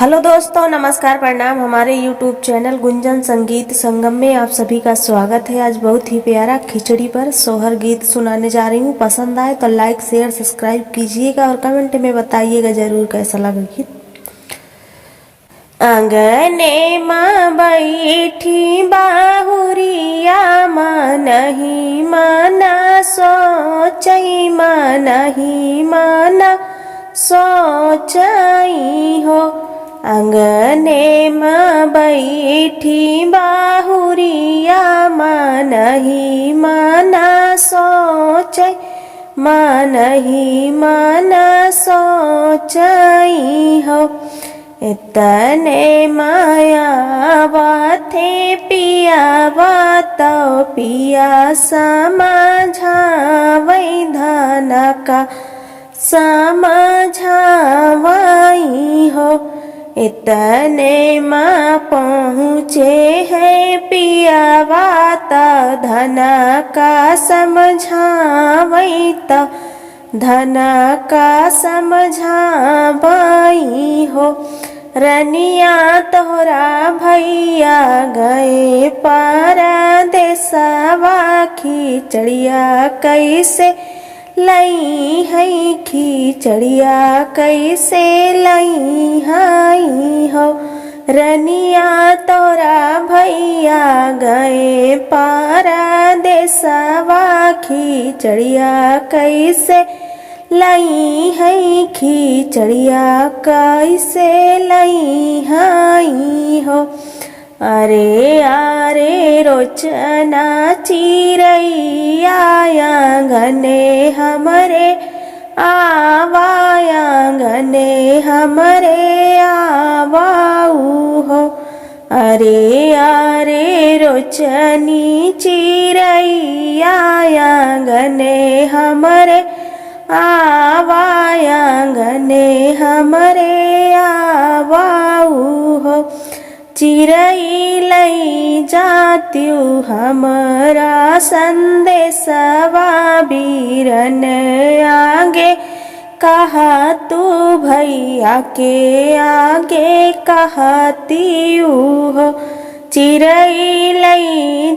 Hello दोस्तों, नमस्कार, प्रणाम। हमारे YouTube चैनल गुंजन संगीत संगम में आप सभी का स्वागत है। आज बहुत ही प्यारा खिचड़ी पर सोहर गीत सुनाने जा रही हूँ। पसंद आए तो लाइक शेयर सब्सक्राइब कीजिएगा और कमेंट में बताइएगा जरूर कैसा लगा गीत। अंगने माँ बैठी बाहुरिया मनहि मना सोचई मनहि मना सोचई हो। अंगने माँ बैठी बाहुरिया मनहि मना सोचई मनहि मना सोचई हो। इतने माया बाथे पिया बात पिया समझावई धन का समझावई हो। इतने माँ पहुँचे है पिया बात धन का समझावई तो धन का समझावई हो। रनिया तोरा भैया गए परदेसवा खिचड़िया कैसे लई है खिचड़िया कैसे लई है हो। रनिया तोरा भैया गए परदेसवा खिचड़िया कैसे लई है खिचड़िया कैसे लई है हो। अरे आरे रोचना चिरैया आंगने हमरे आवाया आंगने हमरे आवाऊ हो। अरे आरे रोचनी चिरैया आंगने हमरे आवाया आंगने हमरे आवाऊ हो। चिरई लई जात्यु हमरा संदेशवा बीरन आगे कहा तू भैया के आगे कहती हो। चिरई लई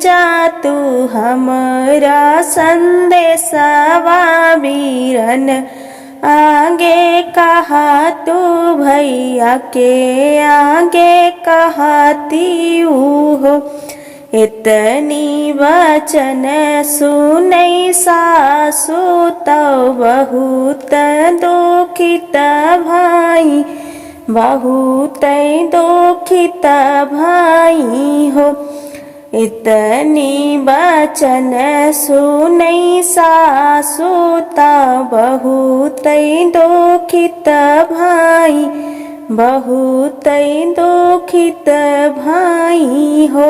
जा तू हमरा संदेशवा बीरन आगे कहा तू भैया के आगे कहती हो। इतनी वचन सुनई सासु तो बहुत दुखित भाई बहुत दुखित भाई हो। इतनी वचन सुनई सासु तो बहुत दुखित भाई बहुत दुखित भाई हो।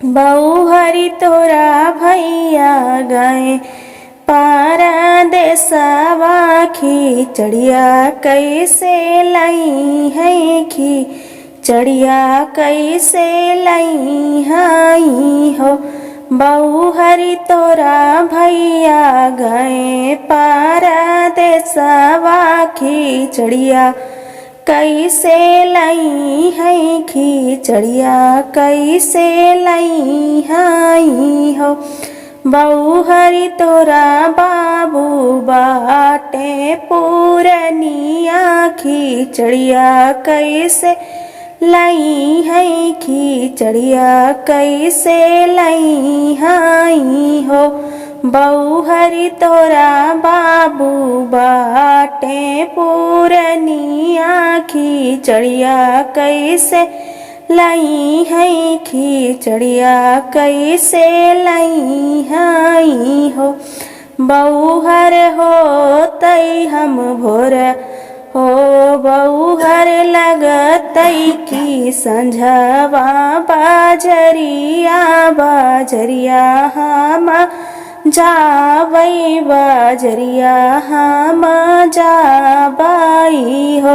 बहुहरि तोरा भैया गए परदेसवा खिचड़िया कैसे लई है खिचड़िया कैसे लई है हो। बहुहरि तोरा भैया गए परदेसवा खिचड़िया कैसे लई है खिचड़िया कैसे लई है हो। बहुहरि तोरा बाबू बाटे पूरनिया खिचड़िया कैसे लई है खिचड़िया कैसे लई है हो। बहुहरि तोरा बाबू बाटे पूरनिया खिचड़िया कैसे लई है खिचड़िया कैसे लई है हो। बहुहर होतई हम भोर हो बहुहर लगतई की संझवा बाजरिया बाजरिया हम जावई बाजरिया हम जाबाई हो।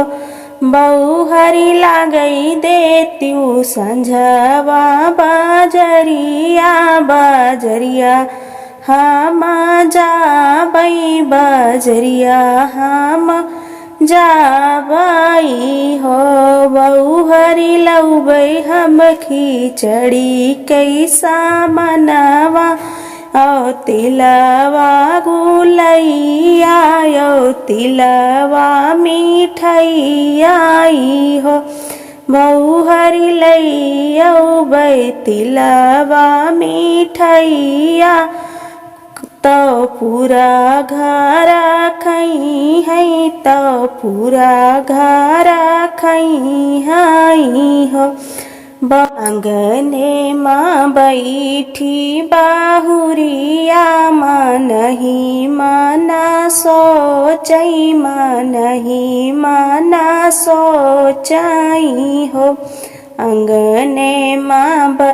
बहुहरि लागई देत्यू संझवा बाजरिया बाजरिया हम जाबई बाजरिया हम जाबाई हो। बहुहरी लौबै हम खिचड़ी कैसा मनवा औ तिलवा गुलैया औ तिलवा मिठैया हो बहुहरी लैबै तिलवा मिठैया तो पूरा घर खई है तो पूरा घर खई है हो आंगने माँ बैठी बाहुरिया मनहि माना सोचई मनहि माना सोचई हो आंगने माँ